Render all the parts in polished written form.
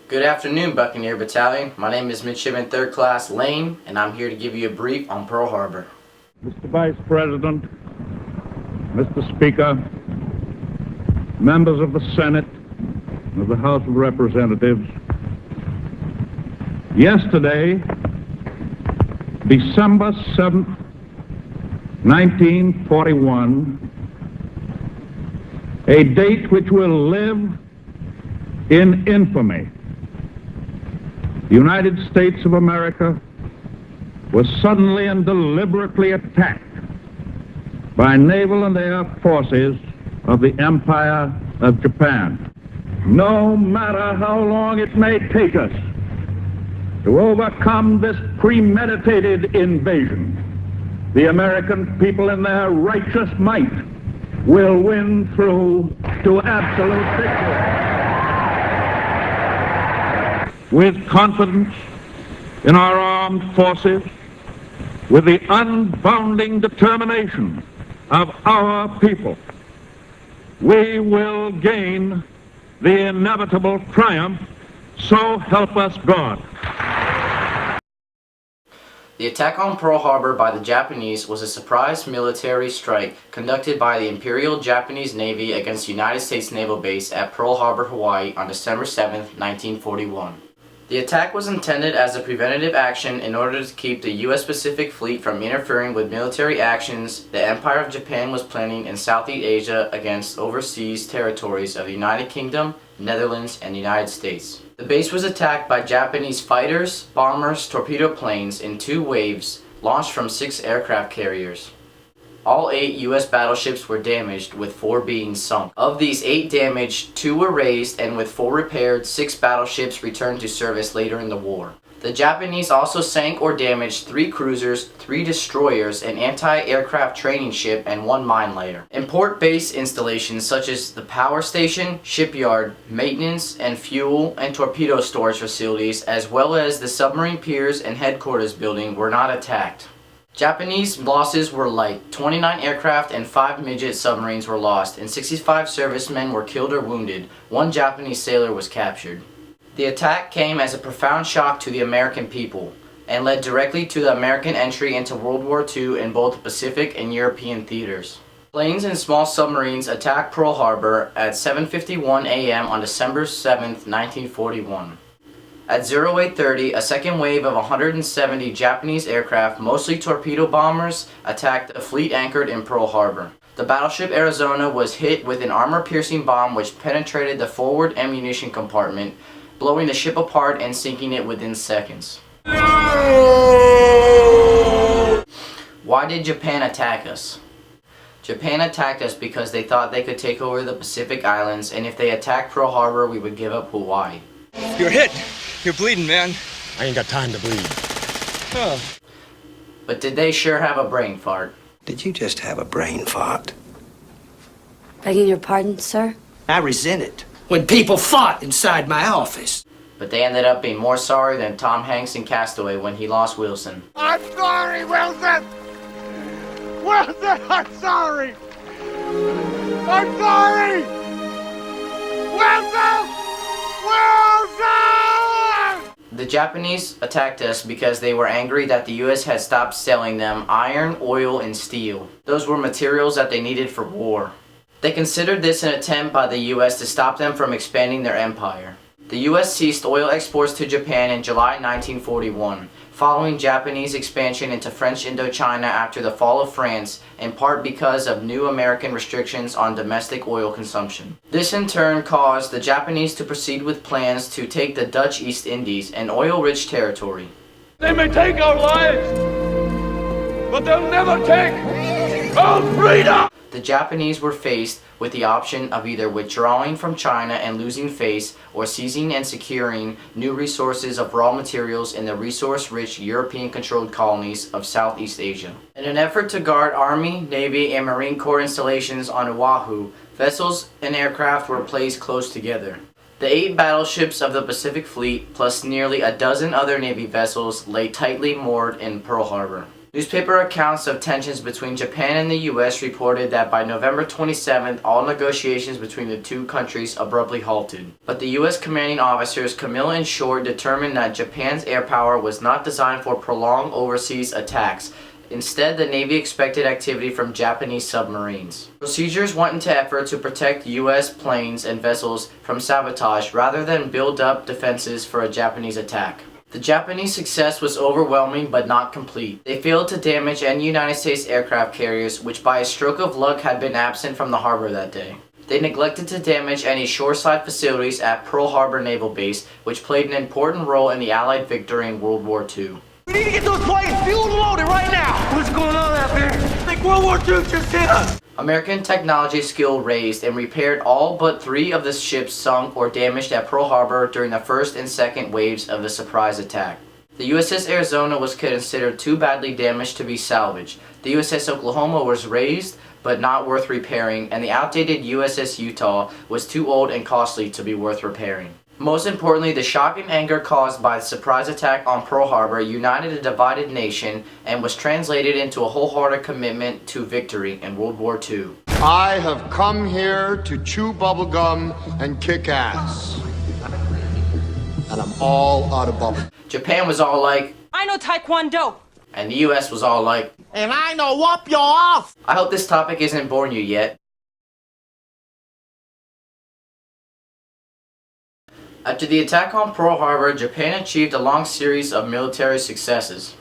Good afternoon, Buccaneer Battalion. My name is Midshipman 3rd Class Lane, and I'm here to give you a brief on Pearl Harbor. Mr. Vice President, Mr. Speaker, members of the Senate and of the House of Representatives, yesterday, December 7th, 1941, a date which will live in infamy, the United States of America was suddenly and deliberately attacked by naval and air forces of the Empire of Japan. No matter how long it may take us to overcome this premeditated invasion, the American people in their righteous might will win through to absolute victory. With confidence in our armed forces, with the unbounding determination of our people, we will gain the inevitable triumph, so help us God. The attack on Pearl Harbor by the Japanese was a surprise military strike conducted by the Imperial Japanese Navy against the United States Naval Base at Pearl Harbor, Hawaii on December 7, 1941. The attack was intended as a preventative action in order to keep the U.S. Pacific Fleet from interfering with military actions the Empire of Japan was planning in Southeast Asia against overseas territories of the United Kingdom, Netherlands, and the United States. The base was attacked by Japanese fighters, bombers, torpedo planes in 2 waves launched from 6 aircraft carriers. All 8 U.S. battleships were damaged, with 4 being sunk. Of these 8 damaged, 2 were raised, and with 4 repaired, 6 battleships returned to service later in the war. The Japanese also sank or damaged 3 cruisers, 3 destroyers, an anti-aircraft training ship, and 1 mine layer. Import base installations such as the power station, shipyard, maintenance, and fuel and torpedo storage facilities, as well as the submarine piers and headquarters building, were not attacked. Japanese losses were light. 29 aircraft and 5 midget submarines were lost, and 65 servicemen were killed or wounded. 1 Japanese sailor was captured. The attack came as a profound shock to the American people, and led directly to the American entry into World War II in both the Pacific and European theaters. Planes and small submarines attacked Pearl Harbor at 7:51 a.m. on December 7, 1941. At 0830, a second wave of 170 Japanese aircraft, mostly torpedo bombers, attacked a fleet anchored in Pearl Harbor. The battleship Arizona was hit with an armor-piercing bomb which penetrated the forward ammunition compartment, blowing the ship apart and sinking it within seconds. Why did Japan attack us? Japan attacked us because they thought they could take over the Pacific Islands, and if they attacked Pearl Harbor, we would give up Hawaii. You're hit. You're bleeding, man. I ain't got time to bleed. Oh. But did they sure have a brain fart? Did you just have a brain fart? Begging your pardon, sir? I resent it when people fought inside my office. But they ended up being more sorry than Tom Hanks in Castaway when he lost Wilson. I'm sorry, Wilson! Wilson, I'm sorry! I'm sorry! Wilson! Wilson! The Japanese attacked us because they were angry that the U.S. had stopped selling them iron, oil, and steel. Those were materials that they needed for war. They considered this an attempt by the U.S. to stop them from expanding their empire. The U.S. ceased oil exports to Japan in July 1941, following Japanese expansion into French Indochina after the fall of France, in part because of new American restrictions on domestic oil consumption. This in turn caused the Japanese to proceed with plans to take the Dutch East Indies, an oil-rich territory. They may take our lives, but they'll never take our freedom! The Japanese were faced with the option of either withdrawing from China and losing face, or seizing and securing new resources of raw materials in the resource-rich European-controlled colonies of Southeast Asia. In an effort to guard Army, Navy, and Marine Corps installations on Oahu, vessels and aircraft were placed close together. The 8 battleships of the Pacific Fleet, plus nearly a dozen other Navy vessels, lay tightly moored in Pearl Harbor. Newspaper accounts of tensions between Japan and the U.S. reported that by November 27th, all negotiations between the two countries abruptly halted. But the U.S. commanding officers Camille and Short determined that Japan's air power was not designed for prolonged overseas attacks. Instead, the Navy expected activity from Japanese submarines. Procedures went into effort to protect U.S. planes and vessels from sabotage rather than build up defenses for a Japanese attack. The Japanese success was overwhelming but not complete. They failed to damage any United States aircraft carriers, which by a stroke of luck had been absent from the harbor that day. They neglected to damage any shoreside facilities at Pearl Harbor Naval Base, which played an important role in the Allied victory in World War II. We need to get those planes fueled and loaded right now! What's going on out there? I think World War II just hit us! American technology skill raised and repaired all but 3 of the ships sunk or damaged at Pearl Harbor during the first and second waves of the surprise attack. The USS Arizona was considered too badly damaged to be salvaged. The USS Oklahoma was raised but not worth repairing, and the outdated USS Utah was too old and costly to be worth repairing. Most importantly, the shock and anger caused by the surprise attack on Pearl Harbor united a divided nation and was translated into a wholehearted commitment to victory in World War II. I have come here to chew bubblegum and kick ass. And I'm all out of bubble. Japan was all like, I know Taekwondo. And the US was all like, And I know whoop your off! I hope this topic isn't boring you yet. After the attack on Pearl Harbor, Japan achieved a long series of military successes.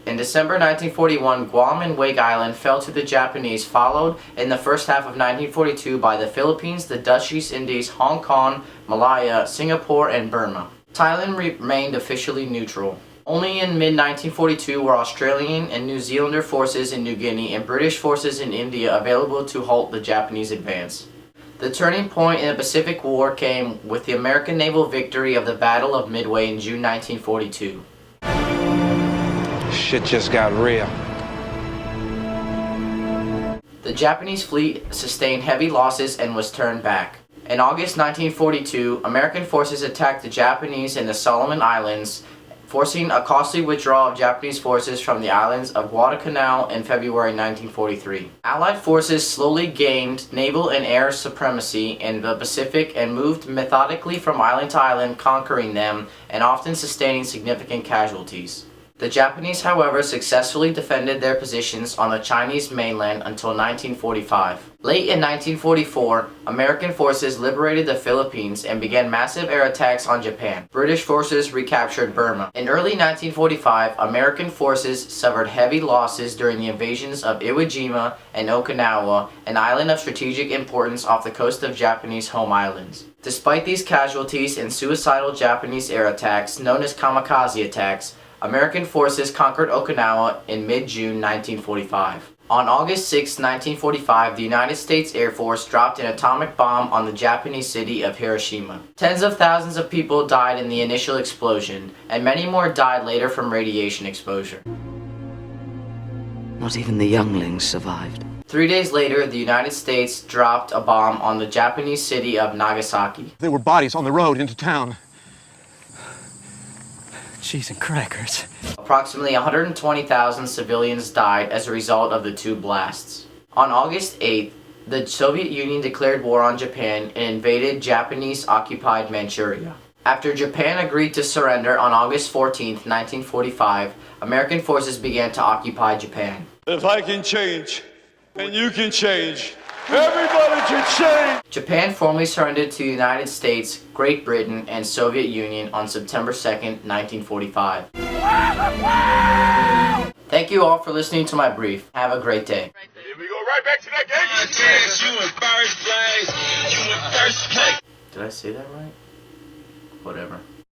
In December 1941, Guam and Wake Island fell to the Japanese, followed in the first half of 1942 by the Philippines, the Dutch East Indies, Hong Kong, Malaya, Singapore, and Burma. Thailand remained officially neutral. Only in mid-1942 were Australian and New Zealander forces in New Guinea and British forces in India available to halt the Japanese advance. The turning point in the Pacific War came with the American naval victory of the Battle of Midway in June 1942. Shit just got real. The Japanese fleet sustained heavy losses and was turned back. In August 1942, American forces attacked the Japanese in the Solomon Islands, forcing a costly withdrawal of Japanese forces from the islands of Guadalcanal in February 1943. Allied forces slowly gained naval and air supremacy in the Pacific and moved methodically from island to island, conquering them and often sustaining significant casualties. The Japanese, however, successfully defended their positions on the Chinese mainland until 1945. Late in 1944, American forces liberated the Philippines and began massive air attacks on Japan. British forces recaptured Burma. In early 1945, American forces suffered heavy losses during the invasions of Iwo Jima and Okinawa, an island of strategic importance off the coast of Japanese home islands. Despite these casualties and suicidal Japanese air attacks, known as kamikaze attacks, American forces conquered Okinawa in mid-June 1945. On August 6, 1945, the United States Air Force dropped an atomic bomb on the Japanese city of Hiroshima. Tens of thousands of people died in the initial explosion, and many more died later from radiation exposure. Not even the younglings survived. 3 days later, the United States dropped a bomb on the Japanese city of Nagasaki. There were bodies on the road into town. Cheese and crackers. Approximately 120,000 civilians died as a result of the 2 blasts. On August 8th, the Soviet Union declared war on Japan and invaded Japanese-occupied Manchuria. After Japan agreed to surrender on August 14th, 1945, American forces began to occupy Japan. If I can change, and you can change, everybody can change! Japan formally surrendered to the United States, Great Britain, and Soviet Union on September 2nd, 1945. Thank you all for listening to my brief. Have a great day. Here we go right back to that game. You in first place. You in first place. Did I say that right? Whatever.